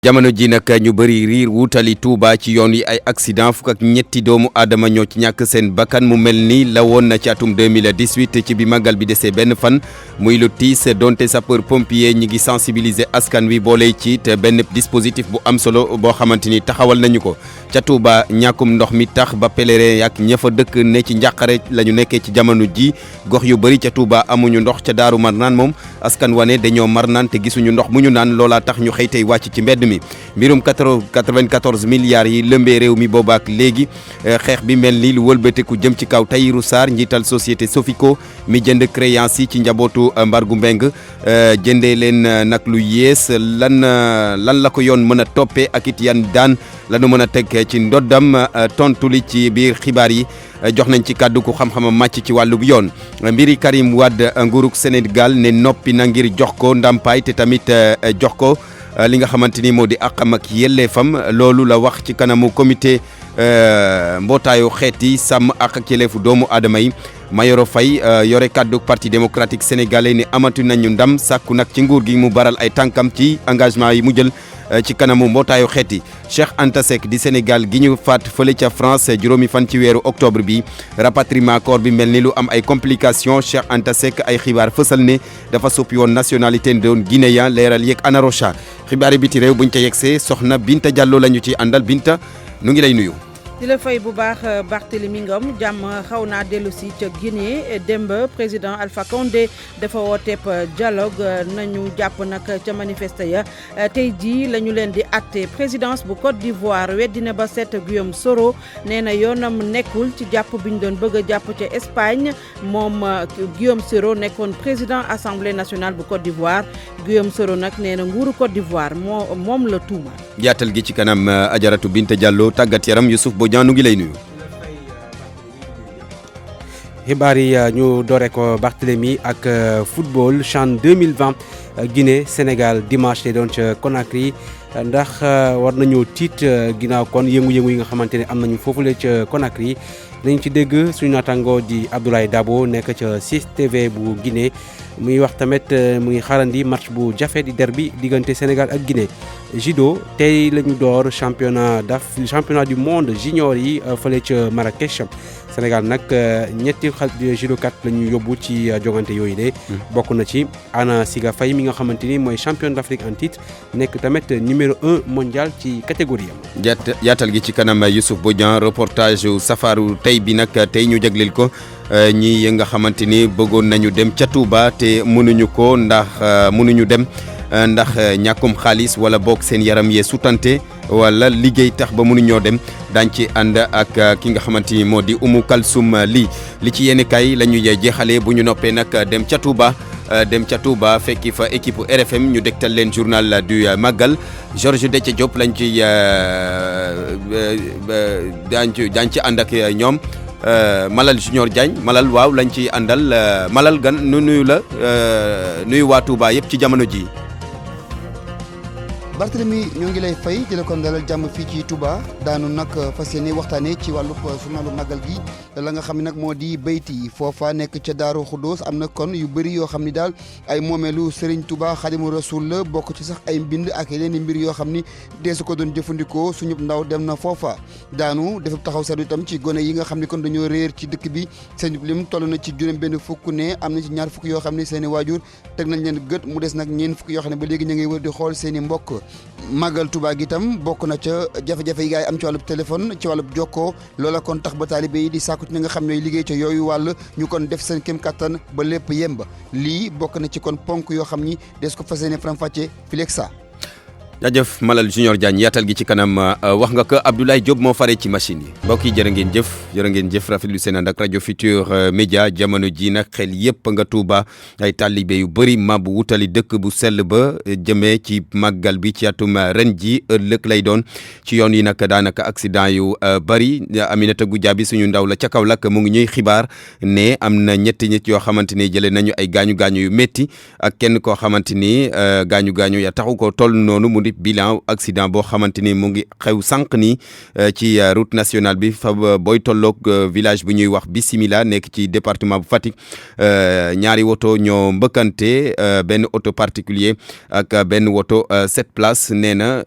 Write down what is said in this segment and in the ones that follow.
jamono ji nag ñu bëri riir wutali Touba ci yoon yi ay accident fukk ak ñetti doomu aadama ñoo ci ñàkk seen bakkan mu mel ni la woon na ci atum 2018 ci bi màggal bi desee benn fan muy lu tiis donte sapeur pompier ñi ngi sensibiliser askan wi boole ci te benn dispositif bu am solo boo xamante ni taxawal nañu ko ca Touba ñàkkum ndox mi tax ba pèlerin ak ña fa dëkk ne ci njàqare la ñu nekkee ci jamono ji gox yu bëri ca Touba amuñu ndox ca Daaru Marnaan moom askan wane dañoo mar naan te gisuñu ndox mu ñu naan loolaa tax ñu xëy tey wàcc ci mbedd mbirum 94 milliards yi lëmbee réew mi boobaak léegi xeex bi mel ni lu wëlbateku jëm ci kaw Tahirou Sarr njiital société Sofico mi jënd créance yi ci njabootu Mbargu Mbeng jëndee leen nag lu yées lan la ko yoon mën a toppee ak it yan daan lanu mën a teg ci ndoddam tontu li ci biir xibaar yi jox nañ ci kàddu ku xam-xamam màcc ci wàllu yoon mbiri Karim Wade nguurug Sénégal ne noppi na ngir jox ko ndàmpaay te tamit jox ko li nga xamante ni moo di àqam ak yelleefam loolu la wax ci kanamu comité mbootaayu xeet yi sàmm àq ak yelleefu doomu aadama yi Mayoro Faye yore kàddu parti démocratique sénégalais ni amatu nañu ndam sàkku nag ci nguur gi mu baral ay tànkam ci engagement yi mu jël ci kanamu mbootaayu xeet yi Cheikh Anta Seck di Sénégal gi ñu faat fële ca France juróomi fan ci weeru octobre bi rapatriement corps bi mel ni lu am ay complications Cheikh Anta Seck ay xibaar fësal ne dafa soppi woon nationalité doon guinéen leeral yeeg Ana Rocha xibaari biti réew buñ ca yegsee soxna Binta Diallo la ñu ci àndal Binta nu ngi lay nuyu. di la fay bu baax Barthélémy Ngom jàmm xaw naa dellu si ca Guinée démb président Alpha Condé dafa wooteeb dialogue nañu jàpp nag ca manifeste ya tey jii la ñu leen di atte présidence bu Côte d'Ivoire weddina ba set Guillaume Soro nee na yoonam nekkul ci jàpp bi ñu doon bëgg a jàpp ca Espagne moom Guillaume Soro nekkoon président assemblée nationale bu Côte d'Ivoire Guillaume Soro nag nee na nguuru Côte d'Ivoire moom la tuuma. yaatal gi ci kanam Ajaratu Binta Diallo tàggat yaram Youssouf Bodian nu ngi lay nuyu. xibaar yi ñu doore ko Barthélémy ak football CHAN 2020 Guinée Sénégal dimanche lay doon ca Conakry ndax war nañoo tiit ginnaaw kon yëngu-yëngu yi nga xamante ne am nañu foofule ca Conakry dañ ci dégg suñu naataango di Abdoulaye Dabo nekk ca 6TV bu Guinée muy wax tamit muy xaarandi match bu jafe di derby diggante Sénégal ak Guinée. judo tey la ñu door championnat du monde junior yi fële ca Marrakech Sénégal nag ñetti judokat la ñu yóbbu ci jogante yooyu de bokk na ci Anna Siga Faye mi nga xamante ni mooy championne d'Afrique en titre nekk tamit numéro 1 mondial ci catégorie am. yaatal gi ci kanam Youssouf Bodian reportage safaru tey bi nag tey ñu jagleel ko ñi nga xamante ni bëggoon nañu dem ca Touba te mënuñu ko ndax mënuñu dem ndax ñàkkum xaalis wala boog seen yaram yee sutante wala liggéey tax ba mënuñoo dem daañ ci ànd ak ki nga xamante ni moo di Umu Kalsum li ci yenn kay la ñuy jeexalee bu ñu noppee nag dem ca Touba fekki fa équipe RFM ñu dégtal leen journal du Magal Georges Déthié Diop lañ ci daañ ci ànd ak ñoom Malal Junior Diagne Malal waaw lañ ci àndal Malal gan nuyu la nuyu waa Touba yëpp ci jamono ji Barthélémy ñoo ngi lay fay di la ko dalal jàmm fii ci Touba daanu nag fas yéene waxtaanee ci wàllu journalu màggal gi la nga xam ne nag moo di bayti foofa nekk ca Daaru Xuddoos am na kon yu bëri yoo xam ni daal ay moomeelu Serigne Touba Xadimu Rasul la bokk ci sax ay mbind ak yeneen i mbir yoo xam ni deesu ko doon jëfandikoo suñu ndaw dem na foofa daanu dafa taxaw seetlu itam ci gone yi nga xam ni kon dañoo réer ci dëkk bi seen lim toll na ci juróom benn fukk ne am na ci ñaar fukk yoo xam ni seen i waajur teg nañ leen gët mu des nag ñeen fukk yoo xam ne ba léegi ñu ngi wër di xool seen i mbokk màggal Touba gi itam bokk na ca jafe-jafe yi gaa yi am ci wàllub téléphone ci wàllub jokkoo loola kon tax ba taalibe yi di sàkku ci ñi nga xam ne liggéey ca yooyu wàll ñu kon def seen kéem kattan ba lépp yemb lii bokk na ci kon ponk yoo xam ni des ko fas yéene faram-fàcce fileeg sa jaajëf Malal Junior Diagne yaatal gi ci kanam wax nga ko Abdoulaye Diop moo faree ci machine yi mbokk yi jërë ngeen jëf rafetlu seen ànd ak rajo Futur Média jamono ji nag xel yëpp nga Touba ay talibé yu bëri mab wutali dëkk bu sell ba jëmee ci màggal bi ci atum ren ji ëllëg lay doon ci yoon yi nag daanaka accident yu bëri Aminata Goudiaby suñu ndaw la ca Kaolack mu ngi ñuy xibaar ne am na ñetti nit yoo xamante ni jëlee nañu ay gaañu yu métti ak kenn koo xamante ni gaañu ya taxu ko toll noonu mu di boori bilan accident boo xamante ni mu ngi xew sànq ni ci route nationale bi fa booy tolloog village bu ñuy wax Bismillah nekk ci département bu Fatick ñaari woto ñoo mbëkkante benn auto particulier ak benn woto 7 places nee na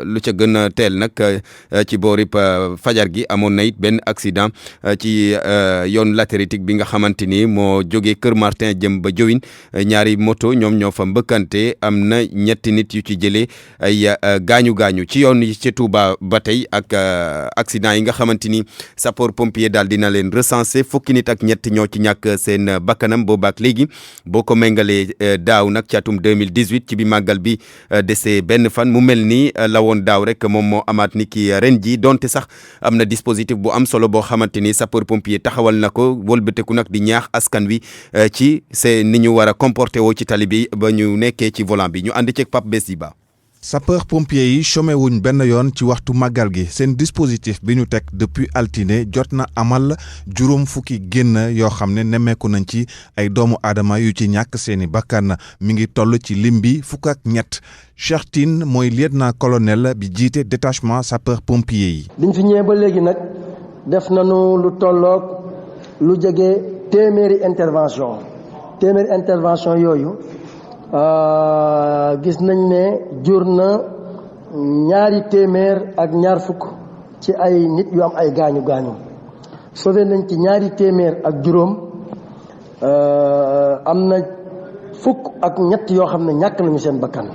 lu ca gën a teel nag ci boori fajar gi amoon na it benn accident ci yoon latéritique bi nga xamante ni moo jógee Kër Martin jëm ba Jowin ñaari moto ñoom ñoo fa mbëkkante am na ñetti nit yu ci jëlee ay gaañu ci yoon yi ci Touba ba tey ak accident yi nga xamante ni sapeur pompier daal dina leen recenser fukki nit ak ñett ñoo ci ñàkk seen bakkanam boobaak léegi boo ko méngalee daaw nag ci atum 2018 ci bi màggal bi dese benn fan mu mel ni la woon daaw rek moom moo amaat ni ki ren ji donte sax am na dispositif bu am solo boo xamante ni sapeur pompier taxawal na ko wëlbateku nag di ñaax askan wi ci c'est ni ñu war a comporté woo ci tali bi ba ñu nekkee ci volant bi ñu ànd ceeg Pape Bessiba. sapeur pompier yi chômé wuñ benn yoon ci waxtu màggal gi seen dispositif bi ñu teg depuis altine jot na amal juróom fukki génn yoo xam ne nemmeeku nañ ci ay doomu aadama yu ci ñàkk seeni bakkan mi ngi toll ci lim bi fukk ak ñett Cheikh Tine mooy lieutenant colonel bi jiite détachement sapeur pompier yi. biñ fi ñëwee ba léegi nag def nañu lu tolloog lu jege téeméeri intervention yooyu. gis nañ ne jur na 200 ak ñaar fukk ci ay nit yu am ay gaañu sauvé nañ ci 200 ak juróom am na fukk ak ñett yoo xam ne ñàkk nañu seen bakkan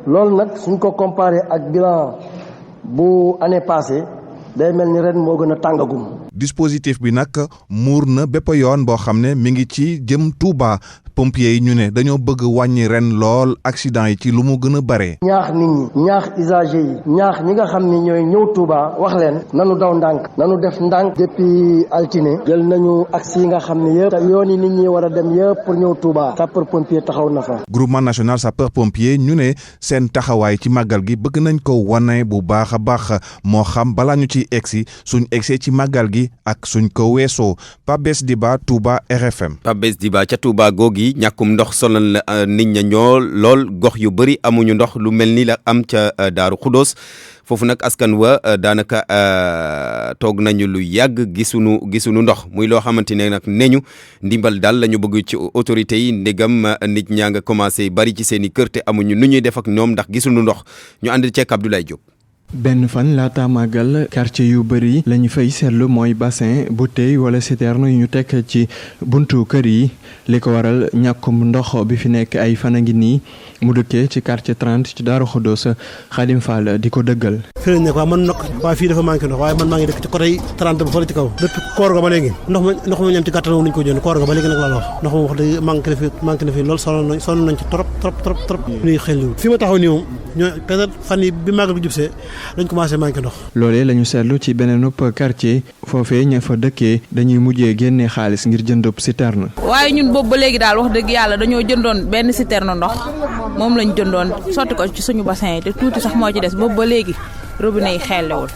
loolu nag suñ ko comparé ak bilan bu année passée day mel ni ren moo gën a tàngagum. dispositif bi nag muur na bépp yoon boo xam ne mi ngi ci jëm Touba pompiers yi ñu ne dañoo bëgg wàññi ren lool accident yi ci lu mu gën a bare. ñaax nit ñi ñaax usagers yi ñaax ñi nga xam ni ñooy ñëw Touba wax leen nanu daw ndànk nanu def ndànk depuis altine jël nañu axe yi nga xam ne yëpp te yoon yi nit ñi war a dem yëpp pour ñëw Touba sapeur pompier taxaw na fa. groupement national sapeur pompier ñu ne seen taxawaay ci màggal gi bëgg nañ ko wane bu baax a baax moo xam balaa ñu ciy egsi suñ egsee ci màggal gi ak suñ ko weesoo Pape Bessiba Touba RFM. Pape Bessiba ca Touba googi ñàkkum ndox sonal la nit ña ñoo lool gox yu bëri amuñu ndox lu mel ni la am ca Daaru Xudoos foofu nag askan wa daanaka toog nañu lu yàgg gisuñu ndox muy loo xamante ne nag neñu ndimbal daal la ñu bëgg ci autorités yi ndegam nit ñaa nga commencé bari ci seen i kër te amuñu nu ñuy def ak ñoom ndax gisuñu ndox ñu ànd ceeg Abdoulaye Diop. benn fan laata màggal quartier yu bëri la ñu fay seetlu mooy bassin bouteille wala citerne yu ñu teg ci buntu kër yi li ko waral ñàkkum ndox bi fi nekk ay fan a ngi nii mu dëkkee ci quartier 30 ci Daaru Xudoos Xadim Fall di ko dëggal. fii lañ nekk waaw man nag waaye fii dafa manqué ndox waaye man maa ngi dëkk ci côté 30 ba fële ci kaw depuis koor ga ba léegi ndox ma ñam ci gàttal moom lañ ko jënd koor ga ba léegi nag laa wax ndox moom wax dëgg manqué na fi lool sonn nañ ci trop ñuy xel fi ma taxaw nii moom ñoo peut-être fan yi bi màggal bi jubsee dañ commencé manqué ndox. loolee la ñu seetlu ci beneen quartier foofee ña fa dëkkee dañuy mujjee génnee xaalis ngir jëndub citerne. waaye ñun boobu ba léegi daal wax dëgg yàlla dañoo jëndoon benn citerne ndox moom lañ jëndoon sotti ko ci suñu bassin yi te tuuti sax moo ci des boobu ba léegi robinet yi xeelewul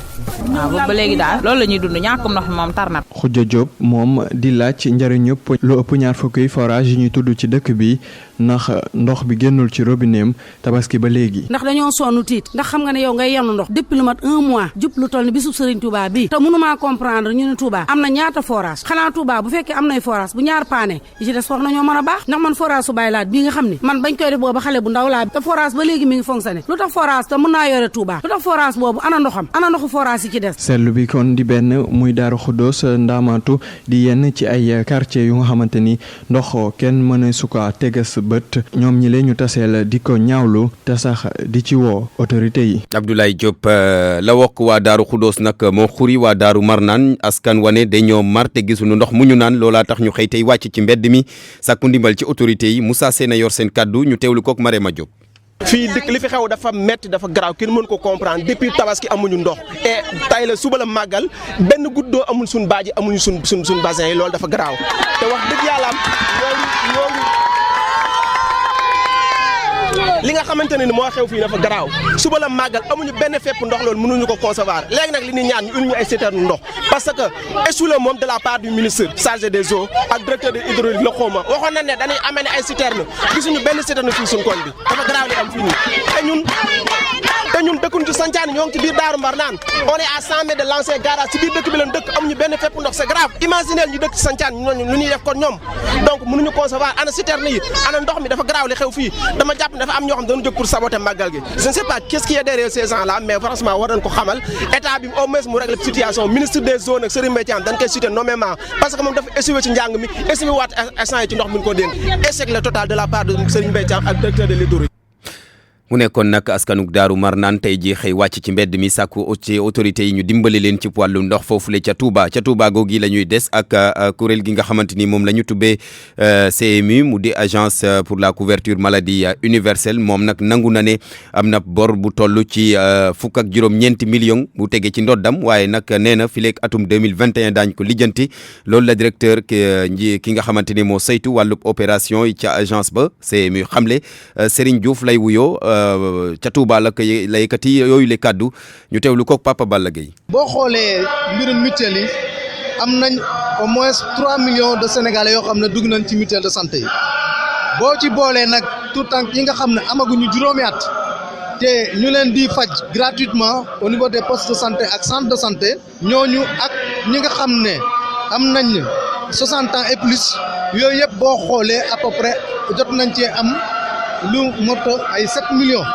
waaw boobu ba léegi daal loolu la ñuy dund ñàkkum ndox moom tar na. Khoudia Diop moom di laaj njëriñu lu ëpp ñaar fukki forage yi ñuy tudd ci dëkk bi ndax ndox bi génnul ci robineem tabaski ba léegi. ndax dañoo sonn tiit ndax xam nga ne yow ngay yenu ndox depuis lu mat 1 mois jub lu toll ni bisub Serigne Touba bii te mënumaa comprendre ñu ne Touba am na ñaata forage xanaa Touba bu fekkee am nay forage bu ñaar paane yi ci des wax nañoo mën a baax ndax man forage su bàyyi laat bii nga xam ne man bañ koy def booba xale bu ndaw laa te forage ba léegi mi ngi fonctionné lu tax forage te mën naa yore Touba lu tax forage boobu ana ndoxam ana ndoxu forage yi ci des. seetlu bi kon di benn muy Daaru Xudoos Ndaamaatu di yenn ci ay quartier yu nga xamante ni ndox kenn mën su ko tegas bët ñoom ñi leen ñu taseel di ko ñaawlu te sax di ci woo autorité yi. Abdoulaye Diop la wokk waa Daaru Xudoos nag moo xuri waa Daaru Marnaan askan wane dañoo mar te gisuñu ndox mu ñu naan loolaa tax ñu xëy tey wàcc ci mbedd mi sàkku ndimbal ci autorité yi Moussa Sène yor seen kaddu ñu teewlu kook Marema Diop. fii dëkk li fi xew dafa metti dafa garaaw kenn mën ko comprendre depuis tabaski amuñu ndox et tay la suba la màggal benn guddoo amul suñ baaji amuñu suñ bassin yi loolu dafa garaaw te wax dëgg yàlla am li nga xamante ne ni moo xew fii dafa garaaw suba la màggal amuñu benn fépp ndox loolu mënuñu ko concevoir léegi nag li ñuy ñaan ñu indi ñu ay citerne ndox parce que échoué moom de la part du ministre chargé des eaux ak directeur de hydraulique la xawma waxoon na ne dañuy amener ay citerne gisuñu benn citerne fii suñu koñ bi dafa garaaw li am fii nii te ñun dëkkuñ ci Santiane ñoo ngi ci biir Daaru Mbarnaan on est à 100 mètres de l'ancien garage ci biir dëkk bi lañ dëkk amuñu benn fépp ndox c'est grave imaginez ñu dëkk ci Santiane ñooñu lu ñuy def kon ñoom donc mënuñu concevoir ana citerne yi ana ndox mi dafa garaaw li xew fii dama jàpp ne dafa am ñoo xam dañu jóg pour saboter màggal gi je ne sais pas qu'est-ce qui est derrière ces gens là mais franchement war nañ ko xamal état bi au moins mu régler situation ministre des zones ak Serigne Mbaye Thiam dañ koy citer nommément parce que moom dafa échoué ci njàng mi échoué waat instant yi ci ndox mi ñu ko dénk échec le total de la part de Serigne Mbaye Thiam ak directeur de l'hydraulique. mu nekkoon nag askanuk Daaru Marnaan tey ji xëy wàcc ci mbedd mi sàkku ci autorités yi ñu dimbali leen ci wàllu ndox foofule ca Touba googi la ñuy des ak kuréel gi nga xamante ni moom la ñu tubbee CMU mu di agence pour la couverture maladie universelle moom nag nangu na ne am na bor bu toll ci fukk ak juróom-ñeenti millions bu tege ci ndoddam waaye nag nee na fileeg atum 2021 daañ ko lijjanti loolu la directeur ki nga xamante ni moo saytu wàllub opération yi ca agence ba CMU xamle Serigne Diouf lay wuyoo ca Touba la yëkkati yooyu le kàddu ñu teewlu ko Papa Balla Gueye. boo xoolee mbirum mutuelle yi am nañ au moins 3 millions de Sénégalais yoo xam ne dugg nañ ci mutuelle de santé yi boo ci boolee nag tout temps yi nga xam ne amaguñu juróomi at te ñu leen di faj gratuitement au niveau des postes de santé ak centre de santé ñooñu ak ñi nga xam ne am nañ 60 ans et plus yooyu yëpp boo xoolee à peu près jot nañ cee am. lu mot ay 7 millions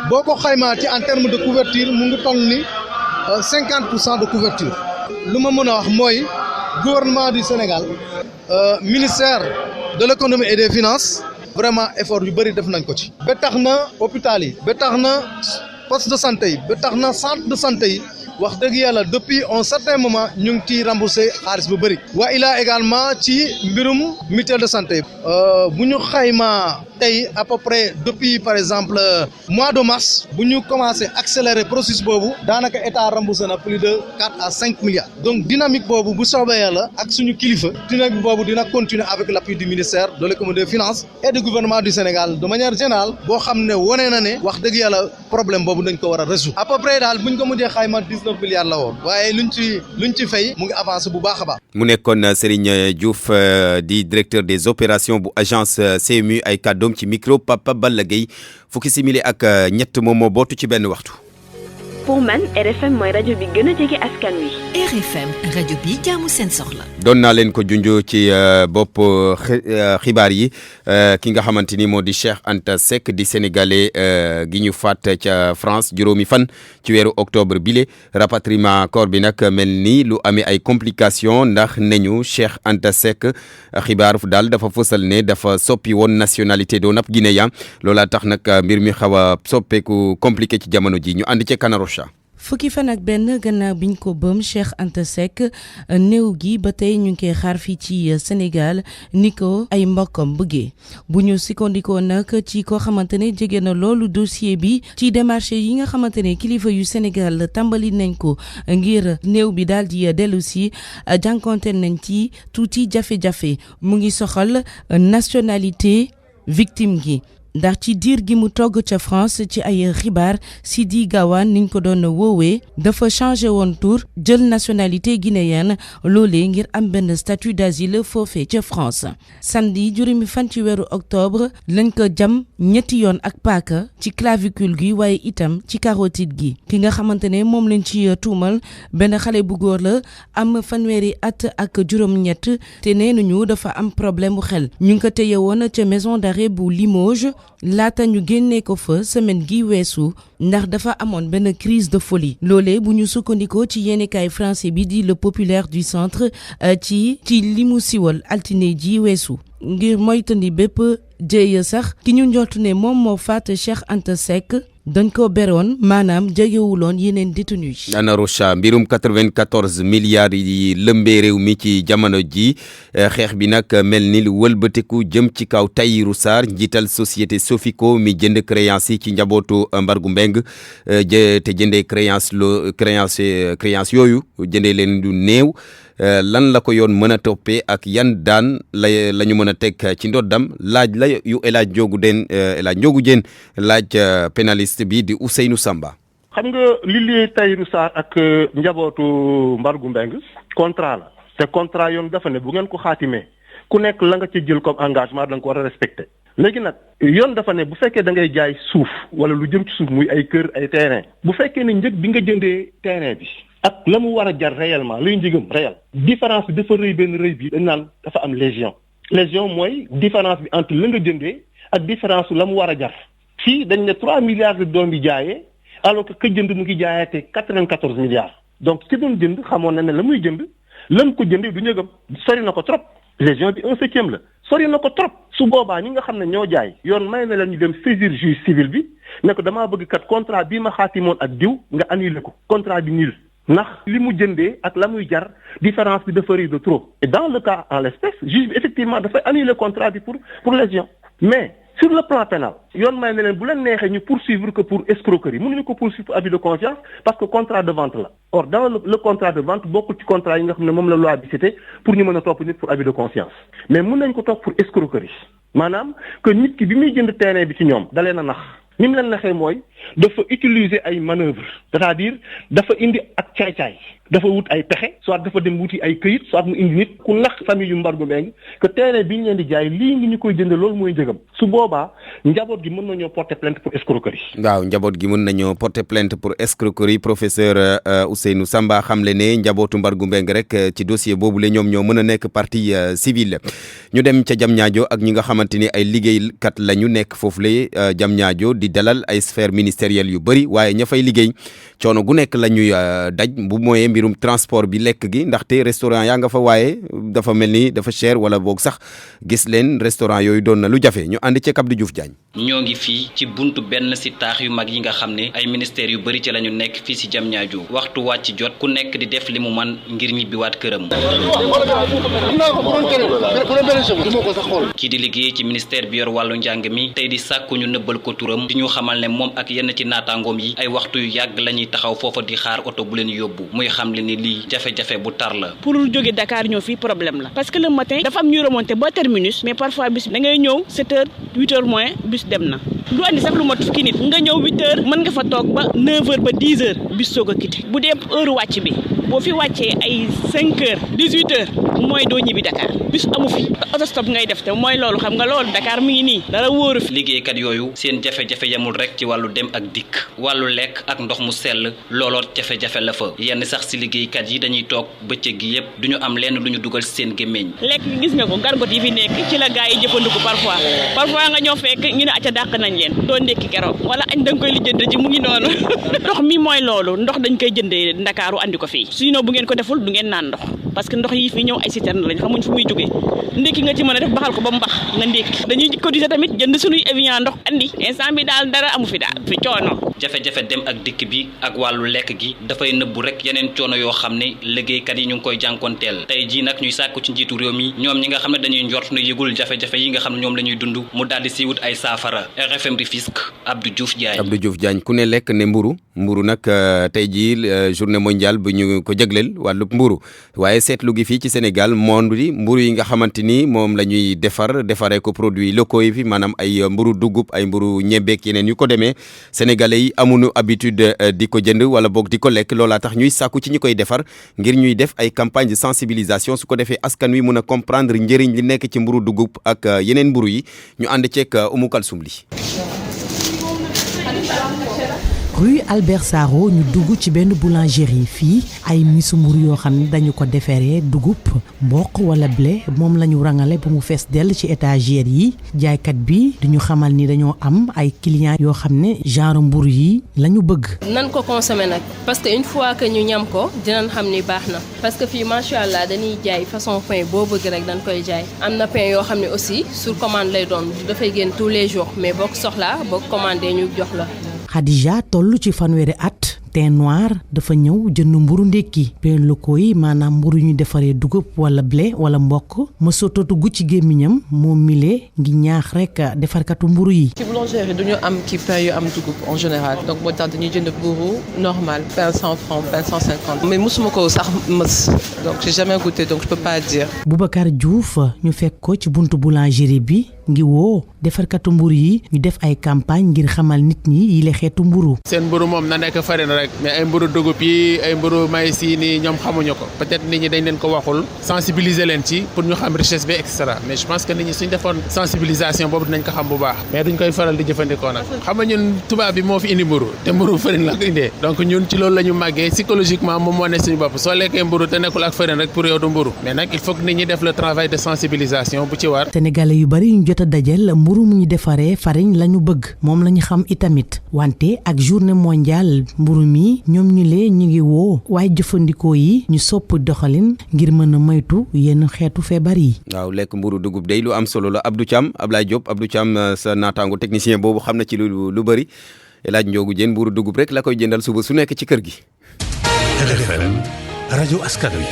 boo ko xaymaa ci en terme de couverture mu ngi toll ni 50% de couverture lu ma mën a wax mooy gouvernement du Sénégal ministère de l'économie et des finances vraiment effort yu bëri def nañ ko ci. ba tax na hôpital yi ba tax na poste de santé yi ba tax na centre de santé yi wax dëgg yàlla depuis un certain moment ñu ngi ciy remboursé xaalis bu bëri. waa il a également ci mbirum mutuelle de santé bu ñu xaymaa tey à peu près depuis par exemple mois de mars bu ñu commencé accélérer processus boobu daanaka état remboursé na plus de 4 à 5 milliards donc dynamique boobu bu soobee yàlla ak suñu kilifa dynamique boobu dina continuer avec l'appui du ministère de l'économie des finances et du gouvernement du Sénégal de manière générale boo xam ne wane na ne wax dëgg yàlla problème boobu dañ ko war a résoudre à peu près daal bu ñu ko mujjee xayma 19 milliards la woon waaye luñ ci fay mu ngi avancé bu baax a baax. mu nekkoon Serigne Diouf di directeur des opérations bu agence CMU ay kàddoom ci micro Papa Balla Gueye fukki simili ak ñett moom moo bootu ci benn waxtu. pour man RFM mooy rajo bi gën a jege askan wi. RFM rajo bi jaamu seen soxla. doon naa leen ko junj ci bopp xibaar yi ki nga xamante ni moo di Cheikh Anta Seck di sénégalais gi ñu faat ca France juróomi fan ci weeru octobre bile rapatriement corps bi nag mel ni lu amee ay complications ndax neñu Cheikh Anta Seck xibaar daal dafa fësal ne dafa soppi woon nationalité doon ab Guinéen loolaa tax nag mbir mi xaw a soppeeku compliqué ci jamono ji ñu ànd ci Kanarocha. fukki fan ak benn gannaaw biñ ko bëm Cheikh Anta Seck néew gi ba tey ñu ngi koy xaar fii ci Sénégal ni ko ay mbokkam bëggee bu ñu sukkandikoo nag ci koo xamante ne jege na loolu dossier bi ci démarche yi nga xamante ne kilifa yu Sénégal tàmbali nañ ko ngir néew bi daal di dellu si jànkonteel nañ ci tuuti jafe-jafe mu ngi soxal nationalité victime gi. ndax ci diir gi mu togg ca France ci ay xibaar Sidi Gawane niñ ko doon woowee dafa changé woon tour jël nationalité guinéenne loolee ngir am benn statut d'asile foofee ca France samedi juróomi fan ci weeru octobre lañ ko jam ñetti yoon ak paaka ci clavicule gi waaye itam ci carotide gi ki nga xamante ne moom lañ ci tuumal benn xale bu góor la am fanweeri at ak juróom-ñett te nee nañu dafa am problème bu xel ñu ngi ko téye woon ca maison d'arrêt bu Limoges laata ñu génnee ko fa semaine gi weesu ndax dafa amoon benn crise de folie loolee bu ñu sukkandikoo ci yéenekaay français bi di Le Populaire du Centre ci li mu siwal altine ji weesu ngir moytandi bépp jéeya sax ki ñu njortu ne moom moo faat Cheikh Anta Seck dañ ko beroon maanaam jegewuloon yeneen détenu yi. Ana Rocha mbirum 94 milliards yi lëmbee réew mi ci jamono ji xeex bi nag mel ni lu wëlbatiku jëm ci kaw Tahirou Sarr njiital société Sofico mi jënd créance yi ci njabootu Mbargu Mbeng te jëndee créance yooyu jëndee leen du néew lan la ko yoon mën a toppee ak yan daan la ñu mën a teg ci ndoddam laaj la yu El Hadj Ndiogou Diène laaj pénaliste bi di Ousseynou Samba. xam nga li liy Tahirou Sarr ak njabootu Mbargou Mbengue contrat la te contrat yoon dafa ne bu ngeen ko xaatimee ku nekk la nga ci jël comme engagement da nga ko war a respecté. léegi nag yoon dafa ne bu fekkee da ngay jaay suuf wala lu jëm ci suuf muy ay kër ay terrain bu fekkee ne njëg bi nga jëndee terrain bi ak la mu war a jar réellement luy njëgam réel différence bi dafa rëy benn rëy bi dañ naan dafa am légion mooy différence bi entre la nga jëndee ak différence la mu war a jar fii dañ ne 3 milliards de doom bi jaayee alors que ka jënd mu ngi jaayaatee 94 milliards donc ki doon jënd xamoon na ne la muy jënd lam ko jëndee du njëgam sori na ko trop légion bi 1/7 la sori na ko trop su boobaa ñi nga xam ne ñoo jaay yoon may na la ñu dem saisir juge civil bi ne ko damaa bëgg kat contrat bii ma xaatimoon ak diw nga annulé ko contrat bi nul ndax li mu jëndee ak la muy jar différence bi dafa rëy de trop et dans le cas en l'espèce juge bi effectivement dafay annuler contrat bi pour légion mais sur le plan pénal yoon may ne leen bu leen neexee ñu poursuivre que pour escroquerie mënuñu ko poursuivre pour abus de confiance parce que contrat de vente la or dans le contrat de vente bokkul ci contrat yi nga xam ne moom la loi bi cité pour ñu mën a topp nit pour abus de confiance mais mën nañ ko topp pour escroquerie maanaam que nit ki bi muy jënd terrain bi ci ñoom da leen a nax ni mu leen naxee mooy dafa utiliser ay manœuvres c'est-à-dire dafa indi ak caay-caay dafa wut ay pexe soit dafa dem wuti ay këyit soit mu indi nit ku nax famille yu Mbargou Mbengue que terrain bi ñu leen di jaay lii ngi ñu koy jënd loolu mooy njëgam su boobaa njaboot gi mën nañoo porter plainte pour escroquerie. waaw njaboot gi mën nañoo porter plainte pour escroquerie professeur Ousseynou Samba xamle ne njabootu Mbargou Mbengue rek ci dossier boobu la ñoom ñoo mën a nekk partie civile ñu dem ca Diamniadio ak ñi nga xamante ni ay liggéeykat la ñu nekk foofu la Diamniadio di dalal ay sphères ministérielles yu bëri waaye ña fay liggéey coono gu nekk la ñuy daj bu mooyee mbirum transport bi lekk gi ndaxte restaurant yaa nga fa waaye dafa mel ni dafa cher wala boog sax gis leen restaurant yooyu doon na lu jafe ñu ànd ci Abdou Diouf Diagne. ñoo ngi fii ci buntu benn si taax yu mag yi nga xam ne ay ministères yu bëri ci la ñu nekk fii si Diamniadio waxtu wàcc jot ku nekk di def li mu man ngir ñibbiwaat këram. kii di liggéey ci ministère bi yor wàllu njàng mi tey di sàkku ñu nëbbal ko turam di ñu xamal ne moom ak yenn ci naataangoom yi ay waxtu yu yàgg la ñuy taxaw foofa di xaar oto bu leen yóbbu muy xam le ni lii jafe-jafe bu tar la. pour jóge Dakar ñëw fii problème la parce que le matin dafa am ñuy remonté ba terminus mais parfois bis da ngay ñëw 7h 8h moins bis dem na du andi sax lu mat fukki nit nga ñëw 8h mën nga fa toog ba 9h ba 10h bis soog a quitté bu dee heure wàcc bi boo fi wàccee ay 5h 18h mooy doo ñibbi Dakar bis amu fi autostop ngay def te mooy loolu xam nga loolu Dakar mi ngi nii dara wóoru fi. liggéeykat yooyu seen jafe-jafe yemul rek ci wàllu dem ak dikk wàllu lekk ak ndox mu sell looloot jafe-jafe la fa yenn sax si liggéeykat yi dañuy toog bëccëg gi yépp duñu am lenn lu ñu dugal si seen gémmiñ. lekk gis nga ko gargot yi fi nekk ci la gaa yi jëfandiku parfois nga ñëw fekk ñu ne acca dàq nañ leen doo ndekki keroog wala añ da nga koy lijjanti ji mu ngi noonu ndox mi mooy loolu ndox dañ koy jëndee Ndakaaru andi ko fii sinon bu ngeen ko deful du ngeen naan ndox parce que ndox yi fi ñëw ay citerne lañ xamuñ fu muy jógee ndekki nga ci mën a def baxal ko ba mu bax nga ndekki dañuy cotiser tamit jënd suñuy Evian ndox andi instant bi daal dara amu fi daal fi coono. jafe-jafe dem ak dikk bi ak wàllu lekk gi dafay nëbbu rek yeneen coono yoo xam ne liggéeykat yi ñu ngi koy jànkonteel tey jii nag ñuy sàkku ci njiitu réew mi ñoom ñi nga xam ne dañuy njort ne yëgul jafe-jafe yi nga xam ne ñoom la ñuy dund mu daal di si wut ay saafara. RFM Rufisque Abdou Diouf Diagne. Abdou Diouf Diagne ku ne lekk ne mburu nag tey jii journée mondiale bu ñu ko jagleel wàllub mburu waaye seetlu gi fii ci Sénégal monde bi mburu yi nga xamante ni moom la ñuy defaree ko produits locaux yi fi maanaam ay mburu dugub ay mburu ñebeek yeneen yu ko demee sénégalais yi amuñu habitude di ko jënd wala boog di ko lekk loolaa tax ñuy sàkku ci ñi koy defar ngir ñuy def ay campagne de sensibilisation su ko defee askan wi mun a comprendre njëriñ li nekk ci mburu dugub ak yeneen mburu yi ñu ànd ceeg Oumou Kalsoum li rue Albert Sarraut ñu dugg ci benn boulangerie fii ay misu mburu yoo xam ne dañu ko defaree dugub mboq wala blé moom la ñu rangale ba mu fees dell ci étagère yi jaaykat bi duñu xamal ni dañoo am ay clients yoo xam ne genre mburu yi la ñu bëgg. nan ko consommer nag parce que une fois que ñu ñam ko dinañ xam ni baax na parce que fii macha allah dañuy jaay façon pain boo bëgg rek dañ koy jaay am na pain yoo xam ne aussi sur commande lay doon dafay génn tous les jours mais boo ko soxlaa boo ko commandé ñu jox la. Khadija toll ci fanweeri at teint noir dafa ñëw jënd mburu ndékki pain locaux yi maanaam mburu ñu defaree dugub wala blé wala mbokk ma sottatu ci gémmiñam moom mile ngi ñaax rek defarkatu mburu yi. ci boulangerie duñu am ki pain yu am dugub en général donc moo tax dañuy jënd mburu normal pain 100 francs pain 150 mais musuma ko sax mës donc j'ai jamais goûté donc je peux pas dire. Boubacar Diouf ñu fekk ko ci buntu boulangerie bi ngi woo defarkatu mburu yi ñu def ay campagne ngir xamal nit ñi yi la xeetu mburu. seen mburu moom na nekk farine rek mais ay mburu dugub yi ay mburu maïs yi nii ñoom xamuñu ko peut-être nit ñi dañ leen ko waxul sensibiliser leen ci pour ñu xam richesse bi et cetera mais je pense que nit ñi suñ defoon sensibilisation boobu dinañ ko xam bu baax mais duñ koy faral di jëfandikoo nag xam nga ñun tubaab bi moo fi indi mburu te mburu farine la ko indee donc ñun ci loolu la ñu màggee psychologiquement moom moo ne suñu bopp soo lekkee mburu te nekkul ak farine rek pour yow du mburu mais nag il faut que nit ñi def le travail de sensibilisation bu ci war. Sénégalais yu bari ñu jot a dajal mburu mu ñu defaree farine la ñu bëgg moom la ñu xam itamit wante ak journée mondiale mburu mi ñoom ñu lee ñu ngi woo waaye jëfandikoo yi ñu sopp doxalin ngir mën a moytu yenn xeetu feebar yi. waaw lekk mburu dugub day lu am solo la Abdou Thiam Ablaye Diop Abdou Thiam sa naataango technicien boobu xam na ci lu bëri El Hadj Ndiogou Diène mburu dugub rek la koy jëndal suba su nekk ci kër gi. RFM rajo askan wi.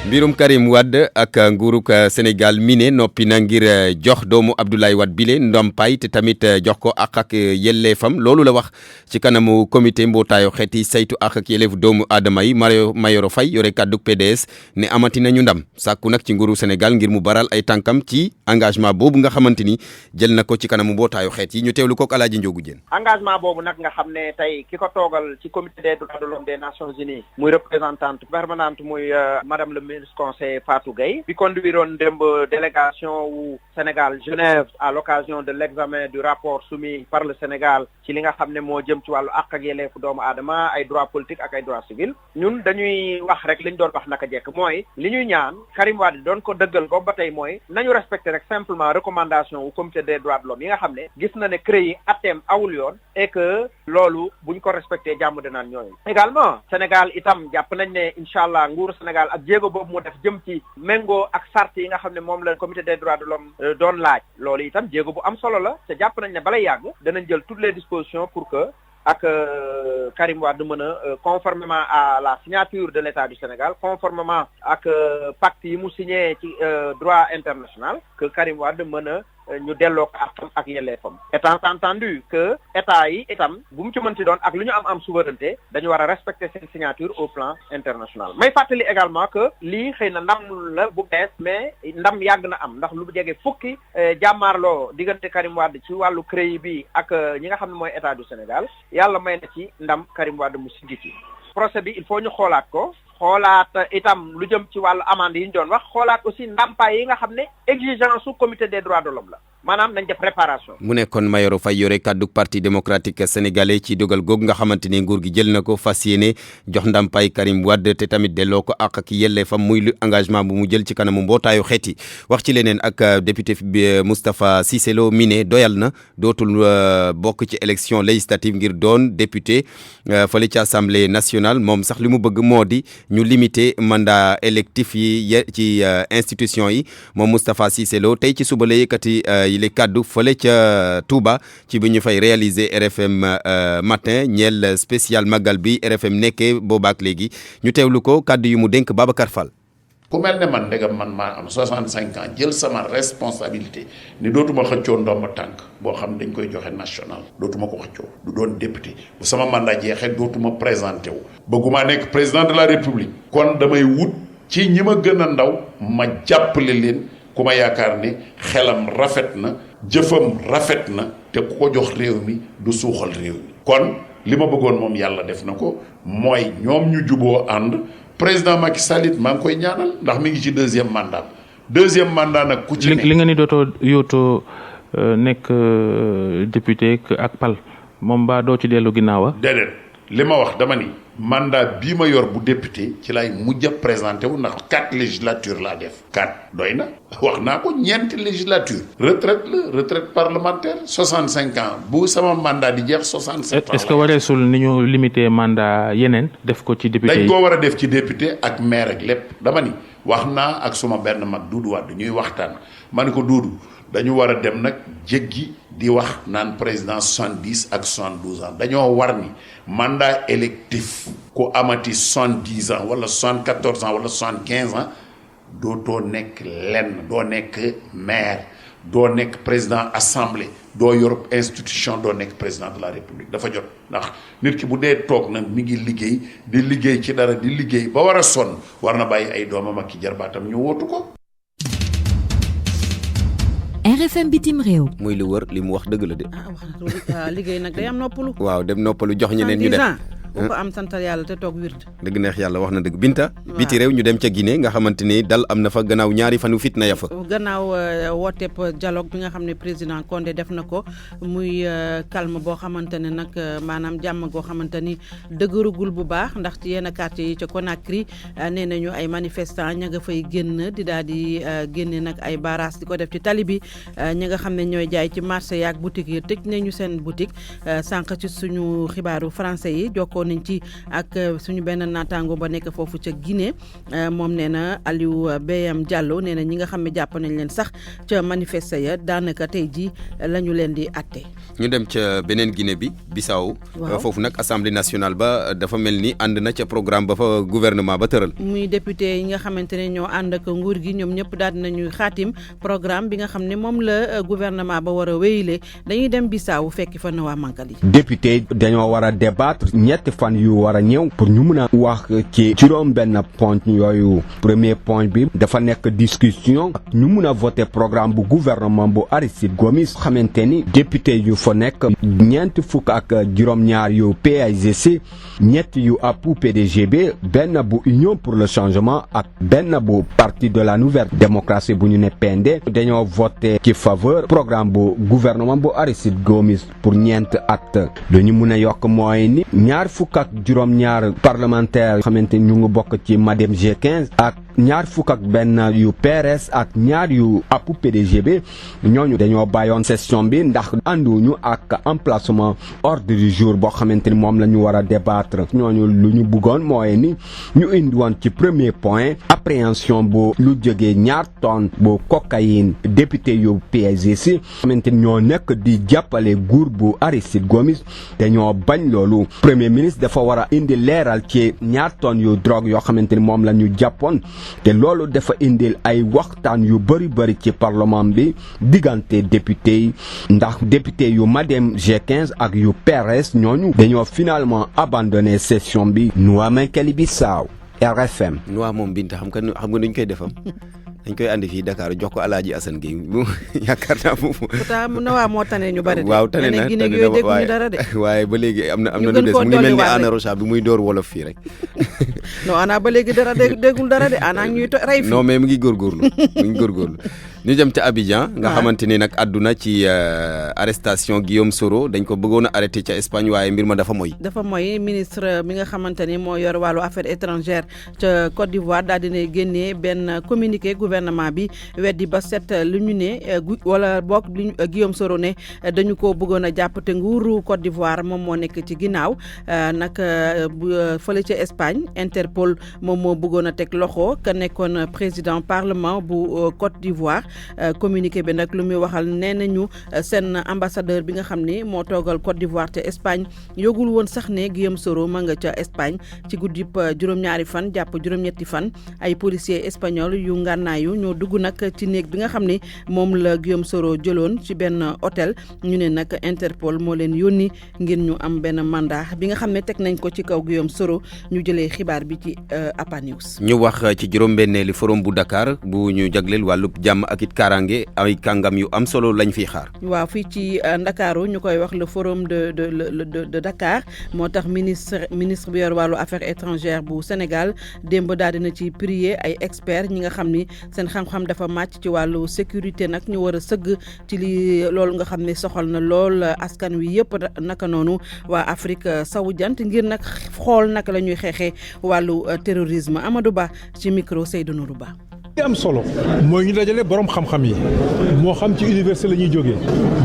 mbirum Karim Wade ak nguurug Sénégal mi ne noppi na ngir jox doomu Abdoulaye Wade bile ndompaay te tamit jox ko ak yelleefam loolu la wax ci kanamu comité mbootaayu xeeti saytu ak yelleef doomu aadama yi Mayoro Faye yore kàddu PDS ne amati nañu ndam sàkku nag ci nguuru Sénégal ngir mu baral ay tànkam ci engagement boobu nga xamante ni jël na ko ci kanamu mbootaayu xeet yi ñu teewlu kook Alaaji Ndiogou Diène. engagement boobu nag nga xam ne tey ki ko toogal ci comité des droits de l'homme des Nations Unies muy représentante permanente muy madame le ministre conseiller Fatou Gueye bi conduiroon démb délégation wu Sénégal Genève à l'occasion de l'examen du rapport soumis par le Sénégal ci li nga xam ne moo jëm ci wàllu àq ak yelleefu doomu aadama ay droits politiques ak ay droits civils ñun dañuy wax rek li ñu doon wax naka jekk mooy li ñuy ñaan Karim Wade doon ko dëggal boobu ba tey mooy nañu respecter rek simplement recommandation wu comité des droits de l'homme yi nga xam ne gis na ne CREI yi atteem awul yoon et que loolu buñ ko respecté jàmm dinaan ñooyu également Sénégal itam jàpp nañ ne incha allah nguuru Sénégal ak jéego boobu mu def jëm ci méngoo ak sart yi nga xam ne moom la comité des droits de l'homme doon laaj loolu itam jéego bu am solo la te jàpp nañ ne balay yàgg danañ jël toutes les dispositions pour que ak Karim Wade mën a conformément à la signature de l'État du Sénégal conformément ak pacte yi mu signé ci droit international que Karim Wade mën a ñu delloo ko ak yelleefam étant entendu que état yi itam bu mu ci mënti doon ak lu ñu am souveraineté dañu war a respecter seen signature au plan international may fàttali également que lii xëy na ndam la bu bees mais ndam yàgg na am ndax lu jege fukki jàmmaarloo diggante Karim Wade ci wàllu CREI bi ak ñi nga xam ne mooy état du Sénégal yàlla may na ci ndam Karim Wade mu siggi ci procès bi il faut ñu xoolaat ko xoolaat itam lu jëm ci wàllu amende yi ñu doon wax xoolaat aussi ndàmpaay yi nga xam ne exigence su comité des droits de l'homme la maanaam nañ def réparation. mu nekkoon Mayoro Faye yore kàddu parti démocratique sénégalais ci dogal googu nga xamante ne nguur gi jël na ko fas yéene jox ndàmpaay Karim Wade te tamit delloo ko ak yelleefam muy lu engagement bu mu jël ci kanamu mbootaayu xeet yi wax ci leneen ak député bi Moustapha Cissé Lo mi ne doyal na dootul bokk ci élection législative ngir doon député fële ci assemblée nationale moom sax li mu bëgg moo di ñu limité mandat électif yi ci institution yi moom Moustapha Cissé Lo tey ci suba la yëkkati yile kaddu fële ca Touba ci bi ñu fay réaliser RFM matin ñeel spécial magal bi RFM nekkee boobaak léegi ñu teewlu ko kaddu yu mu dénk Babacar Fall. ku mel ne man ndegam man maa am 65 ans jël sama responsabilité ni dootuma xëccoo ndomba tànk boo xam dañ koy joxe national dootuma ko xëccoo du doon député bu sama mandat jeexee dootuma présenté wu bëgguma nekk président de la république kon damay wut ci ñi ma gën a ndaw ma jàppale leen ku ma yaakaar ne xelam rafet na jëfam rafet na te ku ko jox réew mi du suuxal réew mi kon li ma bëggoon moom yàlla def na ko mooy ñoom ñu juboo ànd président Macky Sall it maa ngi koy ñaanal ndax mi ngi ci deuxième mandat nag ku ci li nga ni dootoo yootoo nekk député ak pal moom ba doo ci dellu ginnaawa déedéet li ma wax dama ni mandat bii ma yor bu député ci lay mujj a présenté wu ndax 4 législature laa def 4 doy na wax naa ko ñeenti législature retraite parlementaire 65 ans bu sama mandat di jeex 67 ans. est-ce que wareesul ni ñu limité mandat yeneen def ko ci député yi dañ koo war a def ci député ak maire ak lépp dama ni wax naa ak suma benn mag Doudou Wade ñuy waxtaan ma ne ko Doudou dañu war a dem nag jéggi di wax naan président 70 ak 72 ans dañoo war ni mandat électif ku amati 70 ans wala 74 ans wala 75 ans dootoo nekk lenn doo nekk maire doo nekk président assemblée doo yor institution doo nekk président de la république dafa jot ndax nit ki bu dee toog nag mi ngi liggéey di liggéey ci dara di liggéey ba war a sonn war na bàyyi ay doomam ak ki jarbaatam ñu wootu ko. RFM bitim réew. muy lu wër li mu wax dëgg la de. liggéey nag day am noppalu. waaw dem noppalu jox ñeneen ñu dem. bu ko am santal yàlla te toog wird. dëgg neex yàlla wax na dëgg Binta. biti réew ñu dem ca Guinée nga xamante ni dal am na fa gannaaw ñaari fanu fitna ya fa. gannaaw wooteeb dialogue bi nga xam ne président Condé def na ko muy calme boo xamante ne nag maanaam jàmm goo xamante ni dëgërugul bu baax ndax ci yenn quartier yi ca Conakry nee nañu ay manifestants ña nga fay génn di daal di génne nag ay barrage di ko def ci tali bi ñi nga xam ne ñooy jaay ci marché yaak boutique yi tëj nañu seen boutique sànq ci suñu xibaaru français yi jokkoo nañ ci ak suñu benn naataango ba nekk foofu ca Guinée moom nee na Aliou Beyam Diallo nee na ñi nga xam ne jàpp nañ leen sax ca manifester ya daanaka tey ji la ñu leen di atte. ñu dem ca beneen Guinée bi Bissau foofu nag assemblée nationale ba dafa mel ni ànd na ca programme ba fa gouvernement ba tëral. muy député yi nga xamante ne ñoo ànd ak nguur gi ñoom ñëpp daal nañuy xaatim programme bi nga xam ne moom la gouvernement ba war a wéyile dañuy dem Bissau fekki fa na waa Mankali. député dañoo war a débattre ñetti fan yu war a ñëw pour ñu mën a wax ci juróom benn point yooyu premier point bi dafa nekk discussion ñu mën a voter programme bu gouvernement bu Aristide Gomis xamante ni député yu fa nekk ñeent fukk ak juróom-ñaar yu PAIGC ñett yu APU PDGB benn bu Union pour le changement ak benn bu parti de la nouvelle démocratie bu ñu ne PND dañoo voter ci faveur programme bu gouvernement bu Aristide Gomis pour ñeent at dañu mën a yokk mooy ni ñaar fukk ak juróom-ñaar parlementaire xamante ñu ngi bokk ci Madem G15 ak ñaar fukk ak benn yu PRS ak ñaar yu APU PDGB ñooñu dañoo bàyyoon session bi ndax ànduñu ak emplacement ordre du jour boo xamante ni moom la ñu war a débattre ñooñu lu ñu bëggoon mooy ni ñu indi woon ci premier point appréhension bu lu jógee ñaar tonnes bu cocaïne député yu PAIGC xamante ni ñoo nekk di jàppale nguur bu Aristide Gomis dañoo bañ loolu premier ministre dafa war a indi leeral ci ñaar tonnes yu drogue yoo xamante ni moom la ñu jàppoon te loolu dafa indil ay waxtaan yu bëri ci parlement bi diggante député yi ndax député yu Madem G15 ak yu PRS ñooñu dañoo finalement abandonné session bi Nouakchott Bissau RFM. Nouakchott moom Binta xam nga nuñ koy defam dañ koy andi fii Dakar jox ko Alaaji Assane Gueye bu yaakaar naa foofu. pourtant Nouakchott moo tane ñu bari de. waaw tane na waaye ba léegi am na lu des mu ngi mel ni Anna Rocha bi muy door wolof fii rek. non Anna ba léegi dara déggul dara de Anna ñuy rey fii. non mais mu ngi góorgóorlu ñu jëm ca Abidjan nga xamante ni nag àdduna ci arrestation Guillaume Soro dañ ko bëggoon a arrêté ca Espagne waaye mbir ma dafa moy ministre mi nga xamante ni moo yor wàllu affaires étrangères ca Côte d'Ivoire daal dina génnee benn communiqué gouvernement bi weddi ba set lu ñu ne wala boog lu Guillaume Soro ne dañu ko bëggoon a jàpp te nguuru Côte d'Ivoire moom moo nekk ci ginnaaw nag fële ca Espagne Interpol moom moo bëggoon a teg loxo ka nekkoon président parlement bu Côte d'Ivoire communiqué bi nag lu muy waxal nee nañu seen ambassadeur bi nga xam ne moo toogal Côte d'Ivoire te Espagne yógul woon sax ne Guillaume Soro ma nga ca Espagne ci guddib juróom-ñaari fan jàpp juróom-ñetti fan ay policiers espagnol yu ngànnaayu ñoo dugg nag ci néeg bi nga xam ne moom la Guillaume Soro jëloon ci benn hôtel ñu ne nag Interpol moo leen yónni ngir ñu am benn mandat bi nga xam ne teg nañ ko ci kaw Guillaume Soro ñu jëlee xibaar bi ci APA News. ñu wax ci juróom-benneeli forum bu Dakar bu ñu jagleel wàllub jàmm ak it kaaraange ay kàngam yu am solo lañ fiy xaar. waaw fii ci Ndakaaru ñu koy wax le forum de Dakar moo tax ministre bi yor wàllu affaires étrangères bu Sénégal démb daal dina ci prier ay experts ñi nga xam ni seen xam-xam dafa màcc ci wàllu sécurité nag ñu war a sëgg ci li loolu nga xam ne soxal na lool askan wi yëpp naka noonu waa Afrique sowu jant ngir nag xool naka la ñuy xeexee wàllu terrorisme Amadou Ba ci micro Seydou Nourou Ba. li am solo mooy ñu dajale borom xam-xam yi moo xam ci université la ñuy jógee